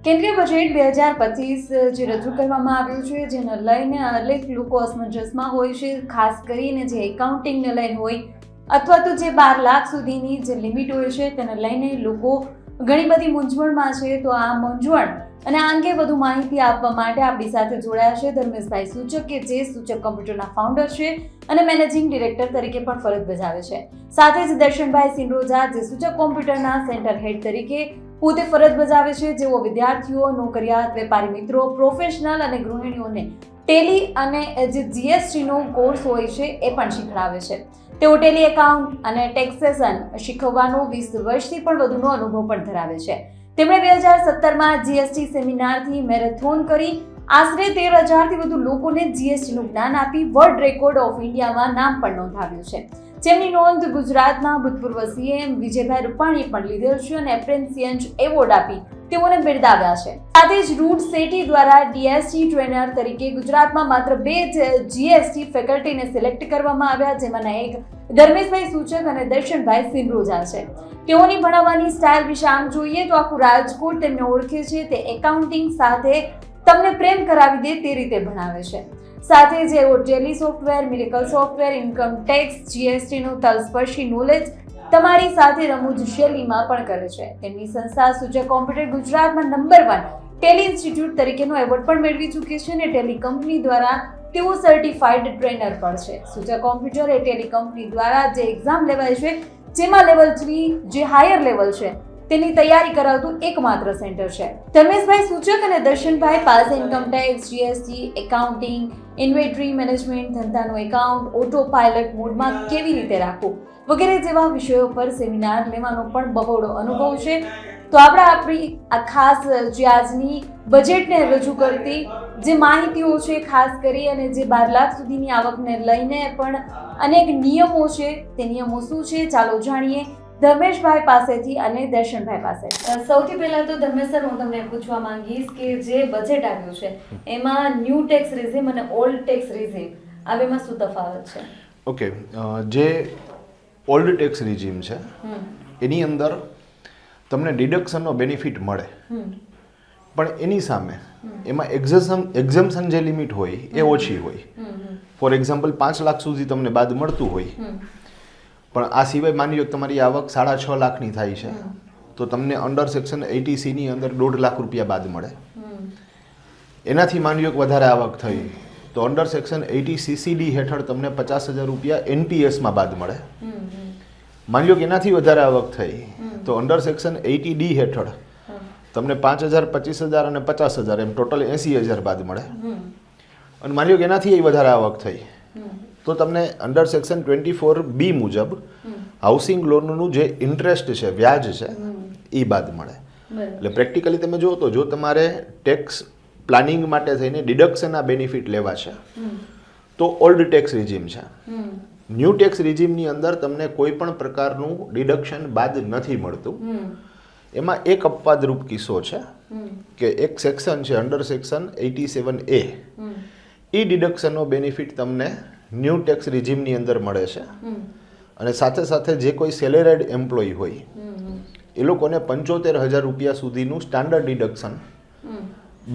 કેન્દ્રીય બજેટ 2025 જે રજૂ કરવામાં આવ્યું છે, જેને લઈને અનેક લોકો અસમંજસમાં હોય છે, ખાસ કરીને જે એકાઉન્ટિંગને લઈને હોય અથવા તો જે 12 લાખ સુધીની જે લિમિટ હોય છે તેને લઈને લોકો ઘણી બધી મૂંઝવણમાં છે. તો આ મૂંઝવણ અને આ અંગે વધુ માહિતી આપવા માટે આપણી સાથે જોડાયા છે ધર્મેશભાઈ સૂચક, કે જે સૂચક કોમ્પ્યુટરના ફાઉન્ડર છે અને મેનેજિંગ ડિરેક્ટર તરીકે પણ ફરજ બજાવે છે. સાથે જ દર્શનભાઈ સિંરોજા, જે સૂચક કોમ્પ્યુટરના સેન્ટર હેડ તરીકે પોતે ફરજ બજાવે છે, જેઓ વિદ્યાર્થીઓ, નોકરિયાત, વેપારી મિત્રો, પ્રોફેશનલ અને ગૃહિણીઓને ટેલી અને જે જીએસટીનો કોર્સ હોય છે એ પણ શીખડાવે છે. તેઓ ટેલી એકાઉન્ટ અને ટેક્સેશન શીખવવાનો 20 વર્ષથી પણ વધુનો અનુભવ પણ ધરાવે છે. તેમણે 2017માં જીએસટી સેમિનારથી મેરેથોન કરી આશરે 13,000થી વધુ લોકોને જીએસટીનું જ્ઞાન આપી વર્લ્ડ રેકોર્ડ ઓફ ઇન્ડિયામાં નામ પણ નોંધાવ્યું છે. જેમની નોંધ ગુજરાતના ભૂતપૂર્વ સીએમ વિજયભાઈ રૂપાણીએ પણ લીધેલ છે અને એપ્રેન્સિયન્સ એવોર્ડ આપી તેઓને બિરદાવ્યા છે. સાથે જ રૂટ સેટી દ્વારા ડીએસટી ટ્રેનર તરીકે ગુજરાતમાં માત્ર 2 જીએસટી ફેકલ્ટીને સિલેક્ટ કરવામાં આવ્યા, જેમાંના એક ધર્મેશભાઈ સૂચક અને દર્શનભાઈ સિંરોજા છે. તેઓની ભણાવવાની સ્ટાઇલ વિશે આમ જોઈએ તો આખું રાજકોટ તેમને ઓળખે છે. તે એકાઉન્ટિંગ સાથે તમને પ્રેમ કરાવી દે તે રીતે ભણાવે છે. સાથે જ એઓ Tally software, miracle software, income tax, જીએસટીનું તલસ્પર્શી નોલેજ તમારી સાથે રમૂજ શૈલીમાં પણ કરે છે. તેમની સંસ્થા સૂચક કોમ્પ્યુટર ગુજરાતમાં નંબર 1 ટેલી ઇન્સ્ટિટ્યૂટ તરીકેનો એવોર્ડ પણ મેળવી ચૂકી છે અને ટેલી કંપની દ્વારા તેઓ સર્ટિફાઈડ ટ્રેનર પણ છે. સૂચક કોમ્પ્યુટર એ ટેલી કંપની દ્વારા જે એક્ઝામ લેવાય છે, જેમાં લેવલ 3 જે હાયર લેવલ છે તેની તૈયારી કરાવતું એકમાત્ર સેન્ટર છે. ધર્મેશભાઈ સૂચક અને દર્શનભાઈ પાસે income tax, GST, accounting, inventory management, ધંધાનું એકાઉન્ટ, ઓટો પાયલટ મોડમાં કેવી રીતે રાખવું વગેરે જેવા વિષયો પર સેમિનાર લેવાનો પણ બહોળો અનુભવ છે. તો આપણી આ ખાસ જે આજની બજેટને રજૂ કરતી જે માહિતીઓ છે, ખાસ કરી અને જે 12 લાખ સુધીની આવકને લઈને પણ અનેક નિયમો છે, તે નિયમો શું છે ચાલો જાણીએ ધર્મેશભાઈ પાસેથી અને દર્શનભાઈ પાસેથી. સૌથી પહેલા તો ધર્મેશ સર, હું તમને પૂછવા માંગીશ કે જે બજેટ આવ્યું છે એમાં ન્યૂ ટેક્સ રેઝિમ અને ઓલ્ડ ટેક્સ રેઝિમ આ બેમાં શું તફાવત છે? ઓકે, જે ઓલ્ડ ટેક્સ રેઝિમ છે એની અંદર તમને ડિડક્શનનો બેનિફિટ મળે, પણ એની સામે એમાં એક્ઝમ્પશન જે લિમિટ હોય એ ઓછી હોય. ફોર એક્ઝામ્પલ 5 લાખ સુધી તમને બાદ મળતું હોય, પણ આ સિવાય માની લો તમારી આવક 6.5 લાખની થાય છે તો તમને અંડર સેક્શન 80C ની અંદર 1.5 લાખ રૂપિયા બાદ મળે. એનાથી માની લો વધારે આવક થઈ તો અંડર સેક્શન 80CCD હેઠળ તમને 50,000 રૂપિયા એનપીએસમાં બાદ મળે. માની લો કે એનાથી વધારે આવક થઈ તો અંડર સેક્શન 80D હેઠળ તમને 5,000, 25,000 અને 50,000 એમ ટોટલ 80,000 બાદ મળે. અને માની લો કે એનાથી વધારે આવક થઈ તો તમને અંડર સેક્શન 24B મુજબ હાઉસિંગ લોનનું જે ઇન્ટરેસ્ટ છે, વ્યાજ છે, એ બાદ મળે. એટલે પ્રેક્ટિકલી તમે જુઓ તો જો તમારે ટેક્સ પ્લાનિંગ માટે થઈને ડિડક્શનના બેનિફિટ લેવા છે તો ઓલ્ડ ટેક્સ રિજીમ છે. ન્યૂ ટેક્સ રિજીમની અંદર તમને કોઈ પણ પ્રકારનું ડિડક્શન બાદ નથી મળતું. એમાં એક અપવાદરૂપ કિસ્સો છે કે એક સેક્શન છે અંડર સેક્શન 87A, એ ડિડક્શનનો બેનિફિટ તમને ન્યૂ ટેક્સ રિજીમની અંદર મળે છે. અને સાથે સાથે જે કોઈ સેલેરાઇડ એમ્પ્લોય હોય એ લોકોને 75,000 રૂપિયા સુધીનું સ્ટાન્ડર્ડ ડિડક્શન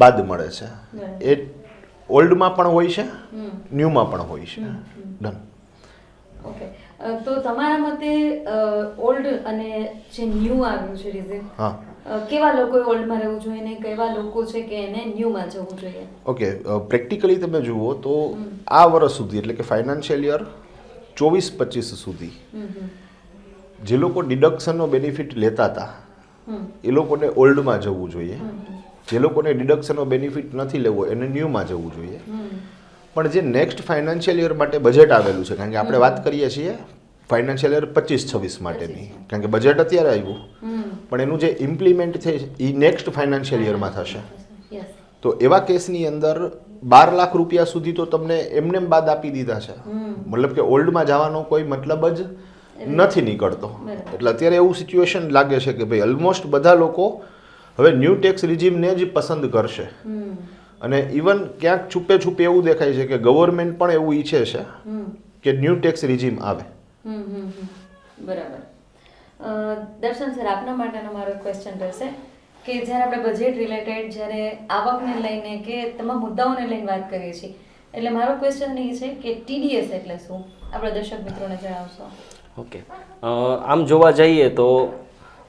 બાદ મળે છે. એ ઓલ્ડમાં પણ હોય છે, ન્યૂમાં પણ હોય છે. ડન. ઓકે, તો તમારા મતે ઓલ્ડ અને જે ન્યૂ આવ્યું છે રિઝિમ, કેવા લોકોએ ઓલ્ડમાં રહેવું જોઈએ ને કેવા લોકો છે કે એને ન્યૂમાં જવું જોઈએ? ઓકે, પ્રેક્ટિકલી તમે જુઓ તો આ વર્ષ સુધી એટલે કે ફાઇનાન્શિયલ યર 24-25 સુધી જે લોકો ડિડક્શનનો બેનિફિટ લેતા હતા એ લોકોને ઓલ્ડમાં જવું જોઈએ. જે લોકોને ડિડક્શનનો બેનિફિટ નથી લેવો એને ન્યૂમાં જવું જોઈએ. પણ જે નેક્સ્ટ ફાઇનાન્શિયલ યર માટે બજેટ આવેલું છે, કારણ કે આપણે વાત કરીએ છીએ ફાઇનાન્શિયલ યર 25-26 માટેની, કારણ કે બજેટ અત્યારે આવ્યું પણ એનું જે ઇમ્પ્લિમેન્ટ છે એ નેક્સ્ટ ફાઇનાન્શિયલ યરમાં થશે. તો એવા કેસની અંદર 12 લાખ રૂપિયા સુધી તો તમને એમને બાદ આપી દીધા છે, મતલબ કે ઓલ્ડમાં જવાનો કોઈ મતલબ જ નથી નીકળતો. એટલે અત્યારે એવું સિચ્યુએશન લાગે છે કે ભાઈ ઓલમોસ્ટ બધા લોકો હવે ન્યૂ ટેક્સ રિજીમને જ પસંદ કરશે. અને ઇવન ક્યાંક છુપે છુપે એવું દેખાય છે કે ગવર્મેન્ટ પણ એવું ઈચ્છે છે કે ન્યૂ ટેક્સ રિજીમ આવે. બરાબર. દર્શન સર, આપના માટેનો મારો ક્વેશ્ચન રહેશે કે જ્યારે આપણે બજેટ રિલેટેડ જ્યારે આવકને લઈને કે તમામ મુદ્દાઓને લઈને વાત કરીએ છીએ, એટલે મારો ક્વેશ્ચન એ છે કે TDS એટલે શું, આપણા દર્શક મિત્રોને જણાવશો? ઓકે, આમ જોવા જઈએ તો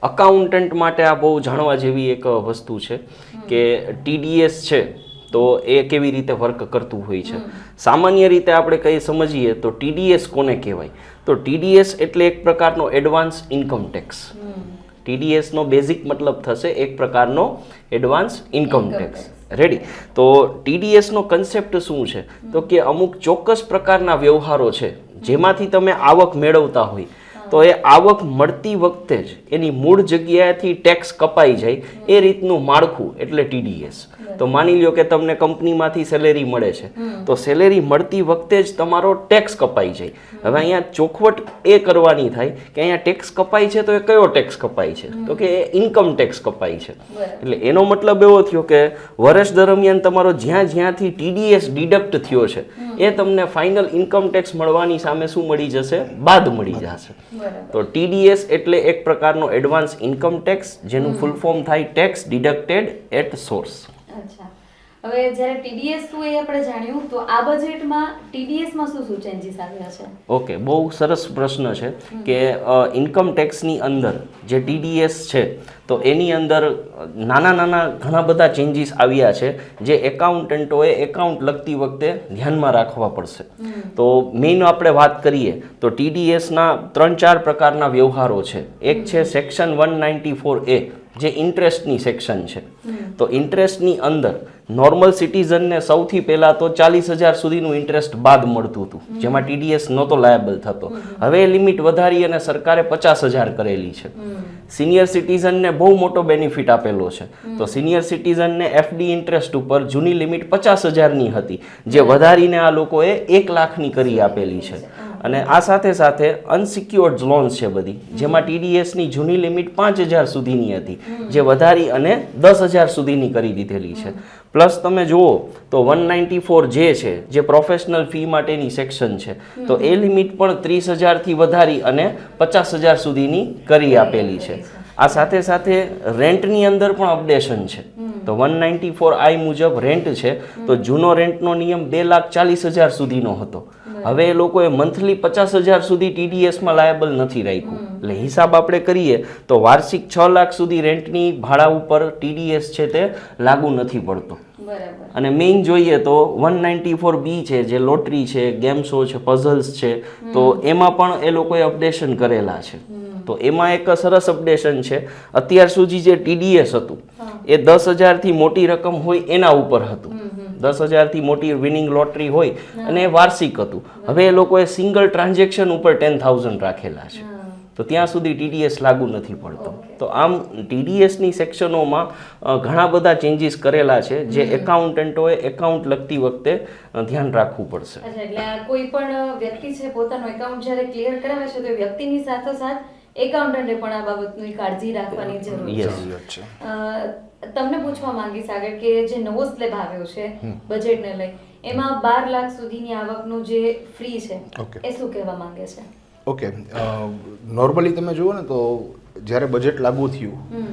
અકાઉન્ટન્ટ માટે આ બહુ જાણવા જેવી એક વસ્તુ છે કે TDS છે તો એ કેવી રીતે વર્ક કરતું હોય છે. સામાન્ય રીતે આપણે કંઈ સમજીએ તો TDS કોને કહેવાય? તો TDS એટલે એક પ્રકારનો એડવાન્સ ઇન્કમ ટેક્સ. TDS નો બેઝિક મતલબ થશે એક પ્રકારનો એડવાન્સ ઇન્કમ ટેક્સ. રેડી? તો TDS નો કન્સેપ્ટ શું છે? તો કે અમુક ચોક્કસ પ્રકારના વ્યવહારો છે જેમાંથી તમે આવક મેળવતા હોય, તો એ આવક મળતી વખતે જ એની મૂળ જગ્યાએથી ટેક્સ કપાઈ જાય એ રીતનું માળખું એટલે TDS. તો માની લ્યો કે તમને કંપનીમાંથી સેલેરી મળે છે, તો સેલેરી મળતી વખતે જ તમારો ટેક્સ કપાઈ જાય. હવે અહીંયા ચોખવટ એ કરવાની થાય કે અહીંયા ટેક્સ કપાય છે તો એ કયો ટેક્સ કપાય છે? તો કે એ ઇન્કમ ટેક્સ કપાય છે. એટલે એનો મતલબ એવો થયો કે વર્ષ દરમિયાન તમારો જ્યાંથી TDS ડિડક્ટ થયો છે એ તમને ફાઇનલ ઇન્કમ ટેક્સ મળવાની સામે શું મળી જશે? બાદ મળી જશે. તો TDS એટલે એક પ્રકારનો એડવાન્સ ઇન્કમ ટેક્સ, જેનું ફૂલ ફોર્મ થાય ટેક્સ ડિડક્ટેડ એટ સોર્સ. અચ્છા, હવે જ્યારે TDS શું એ આપણે જાણ્યું, તો આ બજેટમાં TDS માં શું ચેન્જીસ આવ્યા છે? ઓકે, બહુ સરસ પ્રશ્ન છે કે ઇન્કમ ટેક્સની અંદર જે TDS છે તો એની અંદર નાના ઘણા બધા ચેન્જીસ આવ્યા છે જે એકાઉન્ટન્ટોએ એકાઉન્ટ લખતી વખતે ધ્યાનમાં રાખવા પડશે. તો મેઇન આપણે વાત કરીએ તો TDSના 3-4 પ્રકારના વ્યવહારો છે. એક છે સેક્શન 194A જે ઇન્ટરેસ્ટની સેક્શન છે. તો ઇન્ટરેસ્ટની અંદર નોર્મલ સિટીઝનને સૌથી પહેલાં તો 40,000 સુધીનું ઇન્ટરેસ્ટ બાદ મળતું હતું, જેમાં TDS નહોતો લાયેબલ થતો. હવે એ લિમિટ વધારી અને સરકારે 50,000 કરેલી છે. સિનિયર સિટીઝનને બહુ મોટો બેનિફિટ આપેલો છે. તો સિનિયર સિટીઝનને FD ઇન્ટરેસ્ટ ઉપર જૂની લિમિટ 50,000ની હતી, જે વધારીને આ લોકોએ 1 લાખની કરી આપેલી છે. અને આ સાથે અનસિક્યોર્ડ લોન્સ છે બધી, જેમાં TDSની જૂની લિમિટ 5,000 સુધીની હતી, જે વધારી અને 10,000 સુધીની કરી દીધેલી છે. પ્લસ તમે જુઓ તો 194 છે જે પ્રોફેશનલ ફી માટેની સેક્શન છે, તો એ લિમિટ પણ 30,000થી વધારી અને 50,000 સુધીની કરી આપેલી છે. આ સાથે રેન્ટની અંદર પણ અપડેશન છે. તો 194I મુજબ રેન્ટ છે તો જૂનો રેન્ટનો નિયમ 2,40,000 સુધીનો હતો. હવે એ લોકોએ મંથલી 50,000 સુધી TDSમાં લાયેબલ નથી રાખ્યું. એટલે હિસાબ આપણે કરીએ તો વાર્ષિક 6 લાખ સુધી રેન્ટની ભાડા ઉપર TDS છે તે લાગુ નથી પડતો. અને મેઇન જોઈએ તો 194B છે જે લોટરી છે, ગેમ શો છે, પઝલ્સ છે, તો એમાં પણ એ લોકોએ અપડેશન કરેલા છે. તો એમાં એક સરસ અપડેશન છે. અત્યાર સુધી જે TDS હતું એ 10,000થી મોટી રકમ હોય એના ઉપર હતું. 10,000થી મોટી વિનિંગ લોટરી હોય અને એ વાર્ષિક હતું. હવે એ લોકોએ સિંગલ ટ્રાન્ઝેક્શન ઉપર 10,000 રાખેલા છે. તો ત્યાં સુધી TDS લાગુ નથી પડતો. તો આમ TDSની સેક્શનોમાં ઘણા બધા ચેન્જીસ કરેલા છે જે એકાઉન્ટન્ટોએ એકાઉન્ટ લખતી વખતે ધ્યાન રાખવું પડશે. એટલે કોઈ પણ વ્યક્તિ છે પોતાનો એકાઉન્ટ જ્યારે ક્લિયર કરાવે છે તો વ્યક્તિની સાથોસાથ એકાઉન્ટન્ટે પણ આ બાબતની કાળજી રાખવાની જરૂર છે. તમને પૂછવા માંગીશ આગળ કે જે નવો સ્લેબ આવ્યો છે બજેટને લઈ, એમાં 12 લાખ સુધીની આવકનું જે ફ્રી છે એ શું કહેવા માંગે છે? ઓકે, નોર્મલી તમે જુઓ ને તો જ્યારે બજેટ લાગુ થયું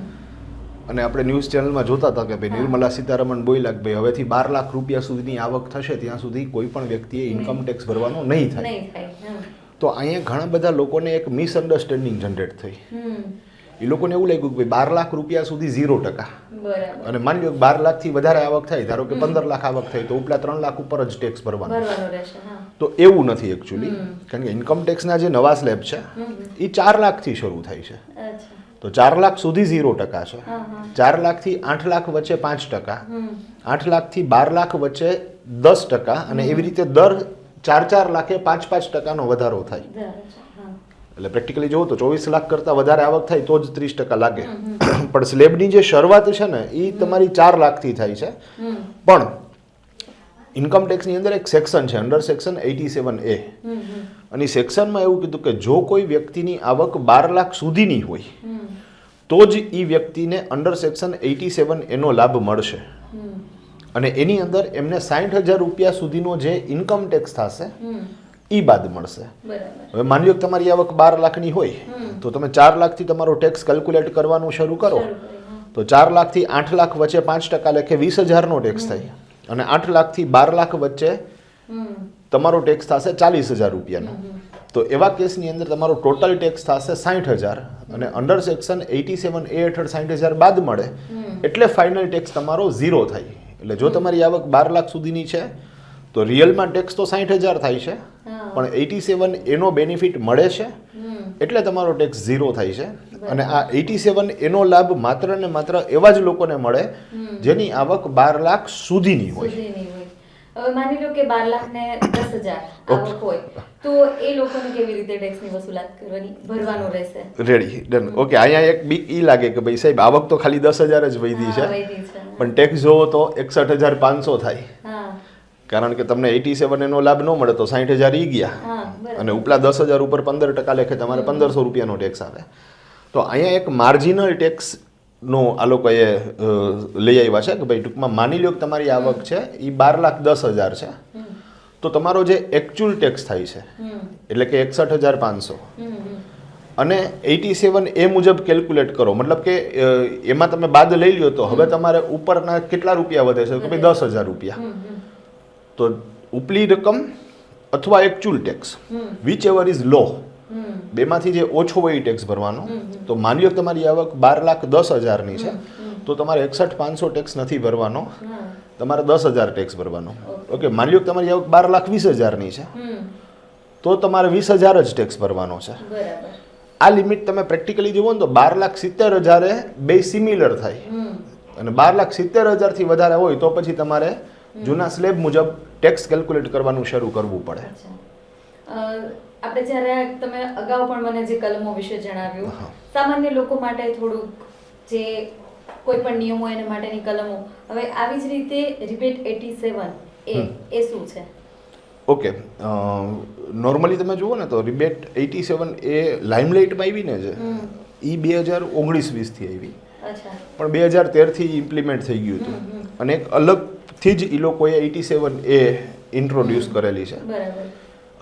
અને આપણે ન્યૂઝ ચેનલમાં જોતા હતા કે ભાઈ નિર્મલા સીતારમણ બોલ્યા કે ભાઈ હવેથી 12 લાખ રૂપિયા સુધીની આવક થશે ત્યાં સુધી કોઈ પણ વ્યક્તિએ ઇન્કમ ટેક્સ ભરવાનો નહીં થાય. તો અહીંયા ઘણા બધા લોકોને એક મિસઅન્ડરસ્ટેન્ડિંગ જનરેટ થઈ. એ લોકોને એવું લાગ્યું કે ભાઈ 12 લાખ રૂપિયા સુધી 0%. અને માની લો 12 લાખથી વધારે આવક થાય, ધારો કે 15 લાખ આવક થાય તો ઉપલા 3 લાખ ઉપર જ ટેક્સ ભરવાનો રહેશે. તો એવું નથી એકચ્યુઅલી, કારણ કે ઇન્કમ ટેક્સના જે નવા સ્લેબ છે એ 4 લાખથી શરૂ થાય છે. તો 4 લાખ સુધી 0% છે. 4 લાખથી 8 લાખ વચ્ચે 5%, 8 લાખથી 12 લાખ વચ્ચે 10%, અને એવી રીતે દર 4 લાખે 5% વધારો થાય. એટલે પ્રેક્ટિકલી જોવો તો 24 લાખ કરતાં વધારે આવક થાય તો જ 30% લાગે. પણ સ્લેબની જે શરૂઆત છે ને એ તમારી 4 લાખથી થાય છે. પણ ઇન્કમ ટેક્સની અંદર એક સેક્શન છે, અંડર સેક્શન 87A, અને સેક્શનમાં એવું કીધું કે જો કોઈ વ્યક્તિની આવક 12 લાખ સુધીની હોય તો જ એ વ્યક્તિને અંડર સેક્શન 87A નો લાભ મળશે. અને એની અંદર એમને 60,000 રૂપિયા સુધીનો જે ઇન્કમ ટેક્સ થશે એ બાદ મળશે. હવે માની લો કે તમારી આવક 12 લાખની હોય તો તમે 4 લાખથી તમારો ટેક્સ કેલ્ક્યુલેટ કરવાનું શરૂ કરો તો 4 લાખથી 8 લાખ વચ્ચે 5% લેખે 20,000નો ટેક્સ થાય અને 8 લાખથી 12 લાખ વચ્ચે તમારો ટેક્સ થશે 40,000 રૂપિયાનો. તો એવા કેસની અંદર તમારો ટોટલ ટેક્સ થશે 60,000 અને અંડર સેક્શન 87A હેઠળ 60,000 બાદ મળે એટલે ફાઇનલ ટેક્સ તમારો 0 થાય. એટલે જો તમારી આવક 12 લાખ સુધીની છે તો રિયલમાં ટેક્સ તો 60,000 થાય છે, પણ 87 એનો બેનિફિટ મળે છે એટલે તમારો ટેક્સ 0 થાય છે. અને આ 87 એનો લાભ માત્ર ને માત્ર એવા જ લોકોને મળે જેની આવક 12 લાખ સુધીની હોય. હવે માની લો કે 12 લાખ ને 10,000 આવક હોય તો એ લોકોને કેવી રીતે ટેક્સની વસૂલાત કરવાની, ભરવાનો રહેશે? Ready, done. ઓકે, અહીંયા એક બીક ઈ લાગે કે ભાઈ સાહેબ આવક તો ખાલી 10,000 જ વધી છે, પણ ટેક્સ જોવો તો 61,500 થાય, કારણ કે તમને 87 એનો લાભ ન મળે તો 60,000 ઈ ગયા અને ઉપલા 10,000 ઉપર 15% લેખે તમારે 1,500 રૂપિયાનો ટેક્સ આવે. તો અહીંયા એક માર્જિનલ ટેક્સ નો આ લોકોએ લઈ આવ્યા છે કે ભાઈ ટૂંકમાં માની લો કે તમારી આવક છે એ 12,10,000 છે, તો તમારો જે એકચ્યુઅલ ટેક્સ થાય છે એટલે કે 61,500 અને 87 એ મુજબ કેલ્ક્યુલેટ કરો, મતલબ કે એમાં તમે બાદ લઈ લ્યો તો હવે તમારે ઉપરના કેટલા રૂપિયા વધે છે કે ભાઈ 10,000 રૂપિયા. તો ઉપલી રકમ અથવા actual tax which ever is લો, બેમાંથી જે ઓછો હોય એ ટેક્સ ભરવાનો. તો માની લો કે તમારી આવક 12,10,000ની છે તો તમારે 61,500 ટેક્સ નથી ભરવાનો, તમારે 10,000 ટેક્સ ભરવાનો. ઓકે, માની લો કે તમારી આવક 12,20,000ની છે તો તમારે 20,000 જ ટેક્સ ભરવાનો છે. આ લિમિટ તમે પ્રેક્ટિકલી જુઓ ને તો 12,70,000 બે સિમિલર થાય અને 12,70,000 થી વધારે હોય તો પછી તમારે જૂના સ્લેબ મુજબ ટેક્સ કેલ્ક્યુલેટ કરવાનું શરૂ કરવું પડે. આપણે જ્યારે તમે અગાઉ પણ મને જે કલમો વિશે જણાવ્યું, સામાન્ય લોકો માટે થોડુંક જે કોઈ પણ નિયમો એના માટેની કલમો, હવે આવી જ રીતે રિબેટ 87 એ શું છે? ઓકે, નોર્મલી તમે જુઓ ને તો રિબેટ 87 એ લાઇમલાઇટમાં આવી ને છે એ 2019-20 થી આવી, પણ 2013 થી ઇમ્પ્લિમેન્ટ થઈ ગયું હતું અને એક અલગથી જ એ લોકોએ 87 એ ઇન્ટ્રોડ્યુસ કરેલી છે.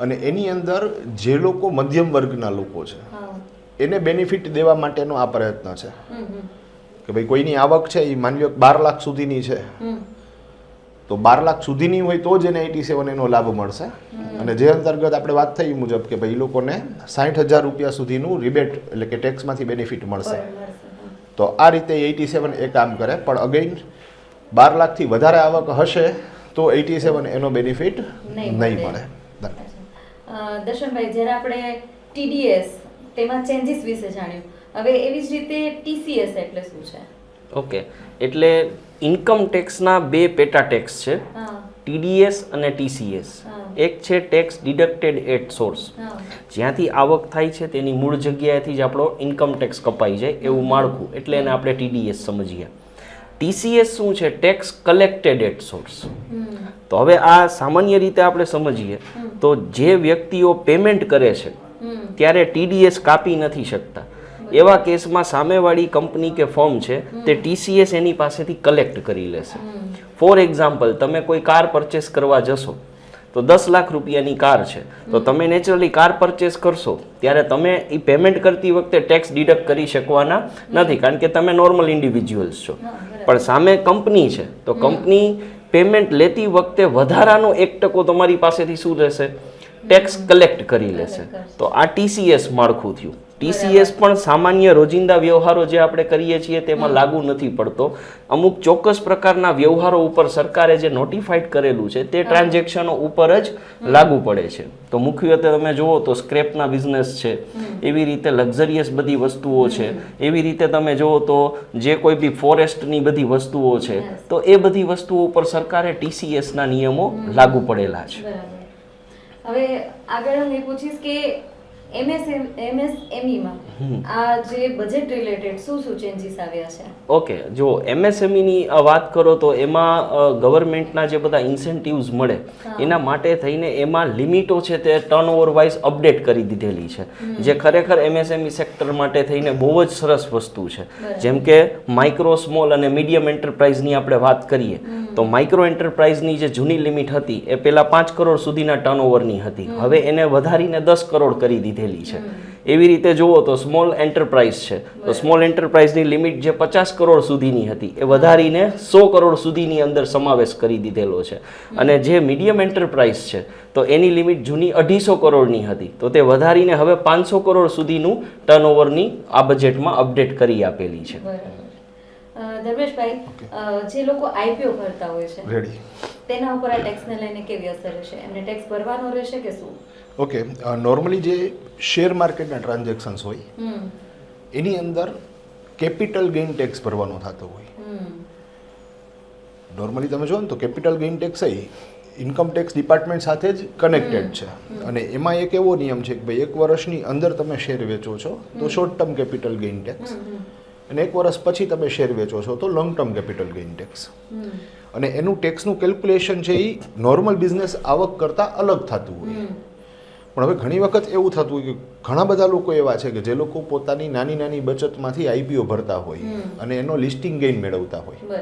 અને એની અંદર જે લોકો મધ્યમ વર્ગના લોકો છે એને બેનિફિટ દેવા માટેનો આ પ્રયત્ન છે કે ભાઈ કોઈની આવક છે એ માની લો 12 લાખ સુધીની છે તો 12 લાખ સુધીની હોય તો જ એને 87 એનો લાભ મળશે. અને જે અંતર્ગત આપણે વાત થઈ મુજબ કે ભાઈ એ લોકોને 60,000 રૂપિયા સુધીનું રિબેટ એટલે કે ટેક્સમાંથી બેનિફિટ મળશે. તો આ રીતે 87 એ કામ કરે, પણ અગેઇન 12 લાખથી વધારે આવક હશે તો 87 એનો બેનિફિટ નહીં મળે. દર્શનભાઈ, જ્યારે આપણે TDS તેમાં ચેન્જીસ વિશે જાણ્યું, હવે એવી જ રીતે TCS એટલે શું છે? ઓકે, એટલે ઇન્કમ ટેક્સના બે પેટા ટેક્સ છે, TDS અને TCS. એક છે ટેક્સ ડિડક્ટેડ એટ સોર્સ, જ્યાંથી આવક થાય છે તેની મૂળ જગ્યાએથી જ આપણો ઇન્કમ ટેક્સ કપાઈ જાય એવું માળખું, એટલે એને આપણે TDS સમજીએ. TCS શું છે? Tax collected at source. તો હવે આ સામાન્ય રીતે આપણે સમજીએ તો જે વ્યક્તિઓ પેમેન્ટ કરે છે ત્યારે TDS કાપી નથી શકતા, એવા કેસમાં સામેવાળી કંપની કે ફર્મ છે તે TCS એની પાસેથી કલેક્ટ કરી લેશે. ફોર એક્ઝામ્પલ, તમે કોઈ કાર પરચેસ કરવા જશો તો 10 લાખ રૂપિયાની કાર છે તો તમે નેચરલી કાર પરચેસ કરશો ત્યારે તમે એ પેમેન્ટ કરતી વખતે ટેક્સ ડિડક્ટ કરી શકવાના નથી, કારણ કે તમે નોર્મલ ઇન્ડિવિજ્યુઅલ્સ છો. પણ સામે કંપની છે તો કંપની પેમેન્ટ લેતી વખતે વધારાનો 1% તમારી પાસેથી શું રહેશે? ટેક્સ કલેક્ટ કરી લેશે. તો આ TCS માળખું થયું. TCS પણ સામાન્ય રોજિંદા વ્યવહારો જે આપણે કરીએ છીએ તેમાં લાગુ નથી પડતો. અમુક ચોક્કસ પ્રકારના વ્યવહારો ઉપર સરકારે જે નોટિફાઈડ કરેલું છે તે ટ્રાન્ઝેક્શનો ઉપર જ લાગુ પડે છે. તો મુખ્યત્વે તમે જુઓ તો સ્ક્રેપના બિઝનેસ છે, એવી રીતે લક્ઝરિયસ બધી વસ્તુઓ છે, એવી રીતે તમે જુઓ તો જે કોઈ બી ફોરેસ્ટની બધી વસ્તુઓ છે, તો એ બધી વસ્તુઓ ઉપર સરકારે TCSના નિયમો લાગુ પડેલા છે. હવે આગળ હું એ પૂછીશ કે MSME-માં આ જે બજેટ રિલેટેડ શું ચેન્જીસ આવ્યા છે? ઓકે, જો MSME-ની વાત કરો તો એમાં ગવર્મેન્ટના જે બધા ઇન્સેન્ટિવ્સ મળે એના માટે થઈને એમાં લિમિટો છે તે ટર્નઓવર વાઇઝ અપડેટ કરી દીધેલી છે, જે ખરેખર MSME સેક્ટર માટે થઈને બહુ જ સરસ વસ્તુ છે. જેમ કે માઇક્રો, સ્મોલ અને મીડિયમ એન્ટરપ્રાઇઝની આપણે વાત કરીએ તો માઇક્રો એન્ટરપ્રાઇઝની જે જૂની લિમિટ હતી એ પહેલાં 5 કરોડ સુધીના ટર્નઓવરની હતી, હવે એને વધારીને 10 કરોડ કરી દીધેલી છે. એવી રીતે જુઓ તો સ્મોલ એન્ટરપ્રાઇઝ છે, તો સ્મોલ એન્ટરપ્રાઇઝની લિમિટ જે 50 કરોડ સુધીની હતી એ વધારીને 100 કરોડ સુધીની અંદર સમાવેશ કરી દીધેલો છે. અને જે મીડિયમ એન્ટરપ્રાઇઝ છે તો એની લિમિટ જૂની 250 કરોડની હતી, તો તે વધારીને હવે 500 કરોડ સુધીનું ટર્નઓવરની આ બજેટમાં અપડેટ કરી આપેલી છે. ધર્મેશભાઈ, જે લોકો આઈપીઓ ભરતા હોય છે રેડી, તેના ઉપર આ ટેક્સને લઈને કેવી અસર રહેશે? એમને ટેક્સ ભરવાનો રહેશે કે શું? ઓકે, નોર્મલી જે શેર માર્કેટના ટ્રાન્ઝેક્શન્સ હોય એની અંદર કેપિટલ ગેઇન ટેક્સ ભરવાનો થતો હોય. નોર્મલી તમે જો ને તો capital gain tax income tax department સાથે જ કનેક્ટેડ છે. અને એમાં એક એવો નિયમ છે કે ભાઈ 1 વર્ષની અંદર તમે શેર વેચો છો તો short term capital gain tax, અને 1 વર્ષ પછી તમે શેર વેચો છો તો long term capital gain tax. અને એનું ટેક્સનું કેલ્ક્યુલેશન છે એ નોર્મલ બિઝનેસ આવક કરતાં અલગ થતું હોય. પણ હવે ઘણી વખત એવું થતું હોય કે ઘણા બધા લોકો એવા છે કે જે લોકો પોતાની નાની નાની બચતમાંથી આઈપીઓ ભરતા હોય અને એનો લિસ્ટિંગ ગેઇન મેળવતા હોય,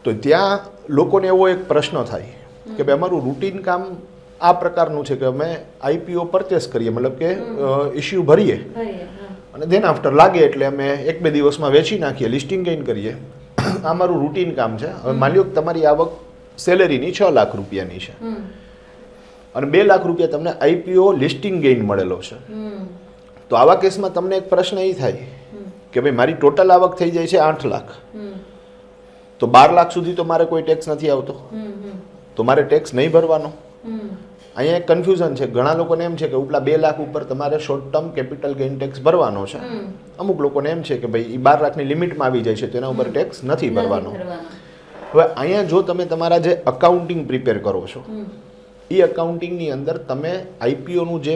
તો ત્યાં લોકોને એવો એક પ્રશ્ન થાય કે ભાઈ અમારું રૂટીન કામ આ પ્રકારનું છે કે અમે આઈપીઓ પરચેસ કરીએ, મતલબ કે ઇસ્યુ ભરીએ અને ધેન આફ્ટર લાગે એટલે અમે 1-2 દિવસમાં વેચી નાખીએ, લિસ્ટિંગ ગેઇન કરીએ. આ મારું રૂટીન કામ છે. હવે માની લો કે તમારી આવક સેલેરીની 6 લાખ રૂપિયાની છે અને 2 લાખ રૂપિયા તમને આઈપીઓ લિસ્ટિંગ ગેઇન મળેલો છે, તો આવા કેસમાં તમને એક પ્રશ્ન એ થાય કે ભાઈ મારી ટોટલ આવક થઈ જાય છે 8 લાખ, તો 12 લાખ સુધી તો મારે કોઈ ટેક્સ નથી આવતો, તો મારે ટેક્સ નહીં ભરવાનો. અહીંયા એક કન્ફ્યુઝન છે. ઘણા લોકોને એમ છે કે ઉપલા 2 લાખ ઉપર તમારે short term capital gain tax ભરવાનો છે. અમુક લોકોને એમ છે કે ભાઈ એ 12 લાખની લિમિટમાં આવી જાય છે તો એના ઉપર ટેક્સ નથી ભરવાનો. હવે અહીંયા જો તમે તમારા જે અકાઉન્ટિંગ પ્રિપેર કરો છો એ અકાઉન્ટિંગની અંદર તમે આઈપીઓનું જે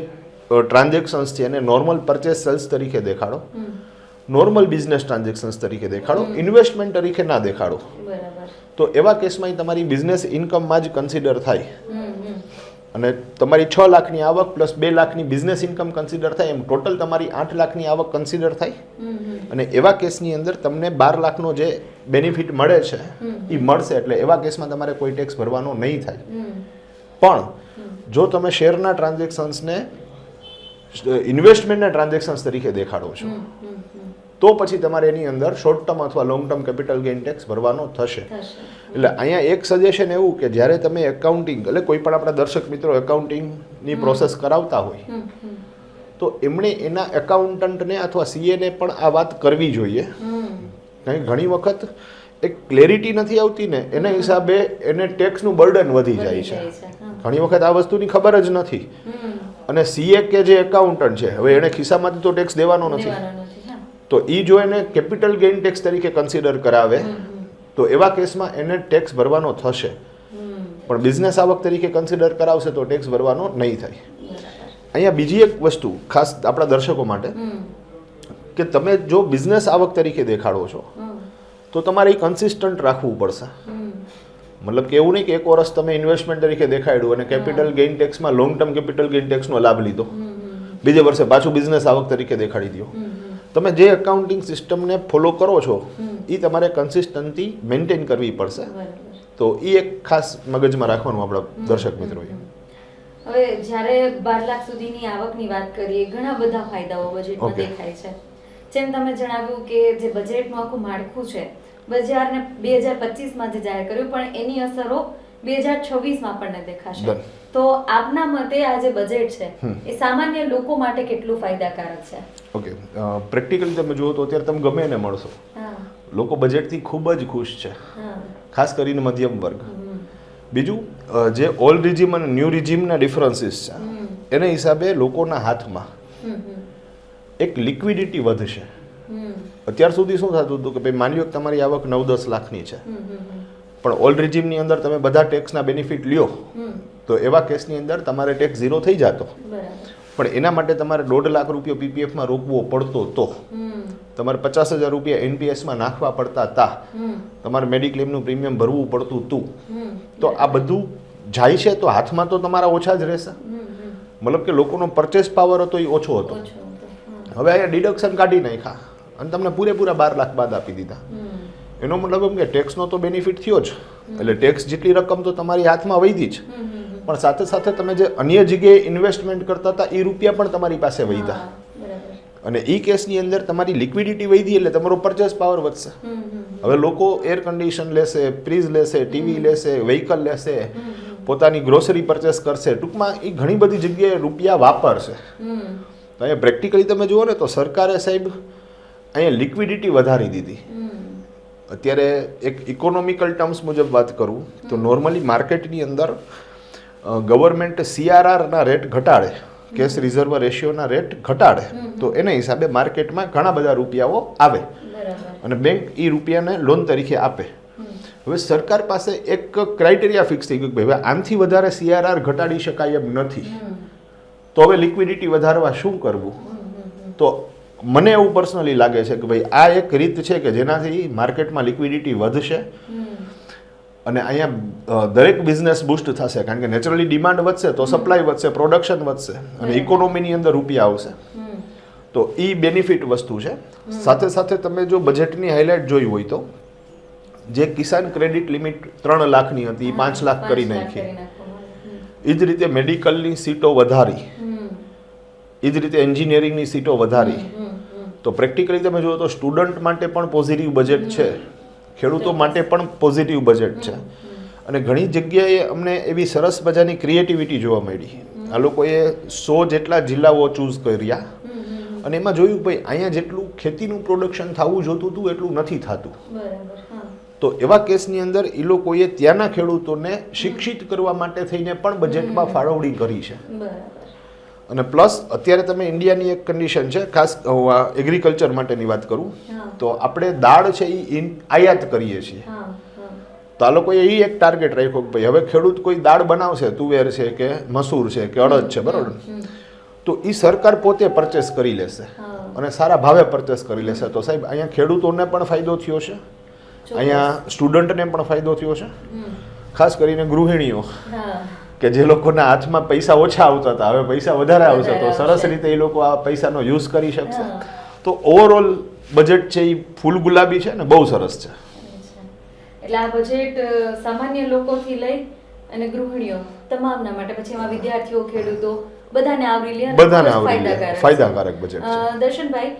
ટ્રાન્ઝેક્શન્સ છે એને નોર્મલ પરચેસ સેલ્સ તરીકે દેખાડો, નોર્મલ બિઝનેસ ટ્રાન્ઝેક્શન્સ તરીકે દેખાડો, ઇન્વેસ્ટમેન્ટ તરીકે ના દેખાડો. તો એવા કેસમાં તમારી બિઝનેસ ઇન્કમમાં જ કન્સિડર થાય અને તમારી 6 લાખની આવક પ્લસ 2 લાખની બિઝનેસ ઇન્કમ કન્સિડર થાય, એમ ટોટલ તમારી 8 લાખની આવક કન્સિડર થાય. અને એવા કેસની અંદર તમને 12 લાખનો જે બેનિફિટ મળે છે એ મળશે, એટલે એવા કેસમાં તમારે કોઈ ટેક્સ ભરવાનો નહીં થાય. પણ જો તમે શેરના ટ્રાન્ઝેક્શન્સને ઇન્વેસ્ટમેન્ટના ટ્રાન્ઝેક્શન્સ તરીકે દેખાડો છો તો પછી તમારે એની અંદર શોર્ટ ટર્મ અથવા long term capital gain tax ભરવાનો થશે. એટલે અહીંયા એક સજેશન એવું કે જ્યારે તમે એકાઉન્ટિંગ, એટલે કોઈ પણ આપણા દર્શક મિત્રો એકાઉન્ટિંગની પ્રોસેસ કરાવતા હોય તો એમણે એના એકાઉન્ટન્ટને અથવા સીએને પણ આ વાત કરવી જોઈએ. કારણ કે ઘણી વખત એક ક્લેરિટી નથી આવતી ને એના હિસાબે એને ટેક્સનું બર્ડન વધી જાય છે. ઘણી વખત આ વસ્તુની ખબર જ નથી અને સીએ કે જે એકાઉન્ટન્ટ છે હવે એને ખિસ્સામાંથી તો ટેક્સ દેવાનો નથી, તો એ જો એને કેપિટલ ગેઇન ટેક્સ તરીકે કન્સિડર કરાવે તો એવા કેસમાં એને ટેક્સ ભરવાનો થશે. પણ બિઝનેસ આવક તરીકે કન્સિડર કરાવશે તો ટેક્સ ભરવાનો નહીં થાય. અહીંયા બીજી એક વસ્તુ ખાસ આપણા દર્શકો માટે કે તમે જો બિઝનેસ આવક તરીકે દેખાડો છો તો તમારે એ કન્સિસ્ટન્ટ રાખવું પડશે. મતલબ કે એવું નહીં કે 1 વર્ષ તમે ઇન્વેસ્ટમેન્ટ તરીકે દેખાડ્યું અને કેપિટલ ગેઇન ટેક્સમાં લોંગ ટર્મ કેપિટલ ગેઇન ટેક્સનો લાભ લીધો, બીજે વર્ષે પાછું બિઝનેસ આવક તરીકે દેખાડી દો. તમે જે એકાઉન્ટિંગ સિસ્ટમને ફોલો કરો છો એ તમારે કન્સિસ્ટન્સી મેન્ટેન કરવી પડશે. તો એ એક ખાસ મગજમાં રાખવાનું આપણા દર્શક મિત્રોએ. હવે જ્યારે 12 લાખ સુધીની આવકની વાત કરીએ, ઘણા બધા ફાયદાઓ બજેટમાં દેખાય છે. જેમ તમે જણાવ્યું કે જે બજેટનું આખું માળખું છે બજારને 2025માં જે જાહેર કર્યું પણ એની અસરો 2026માં આપણને દેખાશે. તો આપના મતે આ જે બજેટ છે એ સામાન્ય લોકો માટે કેટલું ફાયદાકારક છે? ઓકે, પ્રેક્ટિકલી તમે જુઓ તો અત્યારે તમે ગમે એને મળશો, લોકો બજેટથી ખૂબ જ ખુશ છે, ખાસ કરીને મધ્યમ વર્ગ. બીજું જે ઓલ્ડ રિજીમ અને ન્યૂ રિજીમના ડિફરન્સીસ છે એના હિસાબે લોકોના હાથમાં એક લિક્વિડિટી વધશે. અત્યાર સુધી શું થતું હતું કે ભાઈ માની લો કે તમારી આવક 9-10 લાખની છે પણ ઓલ્ડ રિજીમની અંદર તમે બધા ટેક્સના બેનિફિટ લ્યો તો એવા કેસની અંદર તમારે ટેક્સ 0 થઈ જતો, પણ એના માટે તમારે 1.5 લાખ રૂપિયા પીપીએફમાં રોકવો પડતો, તો તમારે 50,000 રૂપિયા એનપીએસમાં નાખવા પડતા હતા, તમારે મેડિક્લેમનું પ્રીમિયમ ભરવું પડતું હતું. તો આ બધું જાય છે તો હાથમાં તો તમારા ઓછા જ રહેશે. મતલબ કે લોકોનો પરચેસ પાવર હતો એ ઓછો હતો. હવે અહીંયા ડિડક્શન કાઢી નાખ્યા અને તમને પૂરેપૂરા 12 લાખ બાદ આપી દીધા. એનો મતલબ એમ કે ટેક્સનો તો બેનિફિટ થયો જ, એટલે ટેક્સ જેટલી રકમ તો તમારી હાથમાં વધી જ, પણ સાથે સાથે તમે જે અન્ય જગ્યાએ ઇન્વેસ્ટમેન્ટ કરતા હતા એ રૂપિયા પણ તમારી પાસે વધ્યા. અને એ કેસની અંદર તમારી લિક્વિડિટી વધી એટલે તમારો પરચેસ પાવર વધશે. હવે લોકો એર કન્ડિશન લેશે, ફ્રીજ લેશે, ટીવી લેશે, વ્હીકલ લેશે, પોતાની ગ્રોસરી પરચેસ કરશે. ટૂંકમાં એ ઘણી બધી જગ્યાએ રૂપિયા વાપરશે. તો અહીંયા પ્રેક્ટિકલી તમે જુઓ ને તો સરકારે સાહેબ અહીંયા લિક્વિડિટી વધારી દીધી. અત્યારે એક ઇકોનોમિકલ ટર્મ્સ મુજબ વાત કરું તો નોર્મલી માર્કેટની અંદર ગવર્મેન્ટ CRRના રેટ ઘટાડે, કેશ રિઝર્વ રેશિયોના રેટ ઘટાડે, તો એના હિસાબે માર્કેટમાં ઘણા બધા રૂપિયાઓ આવે અને બેંક એ રૂપિયાને લોન તરીકે આપે. હવે સરકાર પાસે એક ક્રાઇટેરિયા ફિક્સ થઈ ગયું કે ભાઈ આનાથી વધારે CRR ઘટાડી શકાય એમ નથી, તો હવે લિક્વિડિટી વધારવા શું કરવું? તો મને એવું પર્સનલી લાગે છે કે ભાઈ આ એક રીત છે કે જેનાથી માર્કેટમાં લિક્વિડિટી વધશે અને અહીંયા દરેક બિઝનેસ બૂસ્ટ થશે, કારણ કે નેચરલી ડિમાન્ડ વધશે તો સપ્લાય વધશે, પ્રોડક્શન વધશે અને ઇકોનોમીની અંદર રૂપિયા આવશે. તો એ બેનિફિટ વસ્તુ છે. સાથે સાથે તમે જો બજેટની હાઇલાઇટ જોઈ હોય તો જે કિસાન ક્રેડિટ લિમિટ 3 લાખની હતી એ 5 લાખ કરી નાખી. એ જ રીતે મેડિકલની સીટો વધારી, એ જ રીતે એન્જિનિયરિંગની સીટો વધારી. તો પ્રેક્ટિકલી તમે જુઓ તો સ્ટુડન્ટ માટે પણ પોઝિટિવ બજેટ છે, ખેડૂતો માટે પણ પોઝિટિવ બજેટ છે અને ઘણી જગ્યાએ અમને એવી સરસ મજાની ક્રિએટિવિટી જોવા મળી. આ લોકોએ 100 જેટલા જિલ્લાઓ ચૂઝ કર્યા અને એમાં જોયું ભાઈ અહીંયા જેટલું ખેતીનું પ્રોડક્શન થવું જોતું હતું એટલું નથી થતું. તો એવા કેસની અંદર એ લોકોએ ત્યાંના ખેડૂતોને શિક્ષિત કરવા માટે થઈને પણ બજેટમાં ફાળવણી કરી છે. અને પ્લસ અત્યારે તમે ઇન્ડિયાની એક કન્ડિશન છે, ખાસ એગ્રીકલ્ચર માટેની વાત કરું તો આપણે દાળ છે એ આયાત કરીએ છીએ. તો આ લોકોએ એ એક ટાર્ગેટ રાખ્યો કે ભાઈ હવે ખેડૂત કોઈ દાળ બનાવશે, તુવેર છે કે મસૂર છે કે અડદ છે, બરાબર, તો એ સરકાર પોતે પરચેસ કરી લેશે અને સારા ભાવે પરચેસ કરી લેશે. તો સાહેબ અહીંયા ખેડૂતોને પણ ફાયદો થયો છે, અહીંયા સ્ટુડન્ટને પણ ફાયદો થયો છે, ખાસ કરીને ગૃહિણીઓ કે જે લોકોના હાથમાં પૈસા ઓછા આવતા હતા હવે પૈસા વધારે આવશે તો સરસ રીતે એ લોકો આ પૈસાનો યુઝ કરી શકશે. તો ઓવરઓલ બજેટ છે એ ફૂલ ગુલાબી છે ને બહુ સરસ છે. એટલે આ બજેટ સામાન્ય લોકોથી લઈ અને ગૃહિણીઓ તમામના માટે, પછી એમાં વિદ્યાર્થીઓ, ખેડૂતો બધાને આવરી લે, ફાયદાકારક બજેટ છે. દર્શનભાઈ,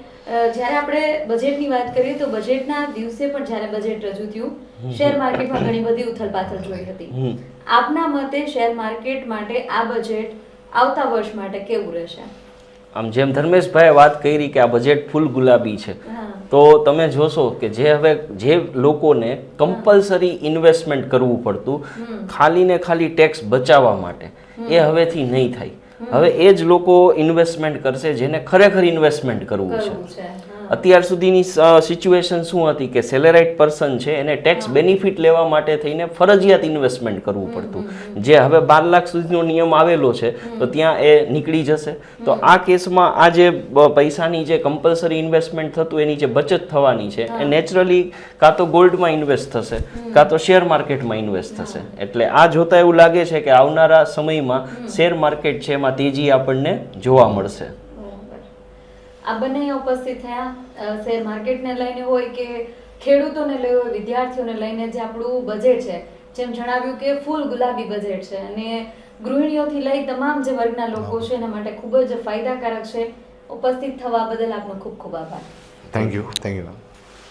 જ્યારે આપણે બજેટની વાત કરીએ તો બજેટના દિવસે પણ જ્યારે બજેટ રજૂ થયું, શેર માર્કેટમાં ઘણી બધી ઉથલપાથલ જોઈ હતી. આપના મતે શેર માર્કેટ માટે આ બજેટ આવતા વર્ષ માટે કેવું રહેશે? આમ જેમ ધર્મેશભાઈએ વાત કરી કે આ બજેટ ફૂલ ગુલાબી છે, તો તમે જોશો કે જે લોકોને કમ્પલસરી ઇન્વેસ્ટમેન્ટ કરવું પડતું ખાલી ને ખાલી ટેક્સ બચાવવા માટે, એ હવેથી નહીં થાય. હવે એ જ લોકો ઇન્વેસ્ટમેન્ટ કરશે જેને ખરેખર ઇન્વેસ્ટમેન્ટ કરવું છે. અત્યાર સુધીની સિચ્યુએશન શું હતી કે સેલેરાઇડ પર્સન છે એને ટેક્સ બેનિફિટ લેવા માટે થઈને ફરજિયાત ઇન્વેસ્ટમેન્ટ કરવું પડતું, જે હવે 12 લાખ સુધીનો નિયમ આવેલો છે તો ત્યાં એ નીકળી જશે. તો આ કેસમાં આ જે પૈસાની જે કમ્પલસરી ઇન્વેસ્ટમેન્ટ થતું એની જે બચત થવાની છે એ નેચરલી કાં તો ગોલ્ડમાં ઇન્વેસ્ટ થશે કાં તો શેર માર્કેટમાં ઇન્વેસ્ટ થશે. એટલે આ જોતા એવું લાગે છે કે આવનારા સમયમાં શેર માર્કેટ છે એમાં તેજી આપણને જોવા મળશે. આ બંને ઉપસ્થિત થયા, શેર માર્કેટને લઈને હોય કે ખેડૂતોને લઈને હોય, વિદ્યાર્થીઓને લઈને જે આપણું બજેટ છે, જેમ જણાવ્યું કે ફૂલ ગુલાબી બજેટ છે અને ગૃહિણીઓથી લઈ તમામ જે વર્ગના લોકો છે એના માટે ખૂબ જ ફાયદાકારક છે. ઉપસ્થિત થવા બદલ આપનો ખૂબ ખૂબ આભાર. Thank you.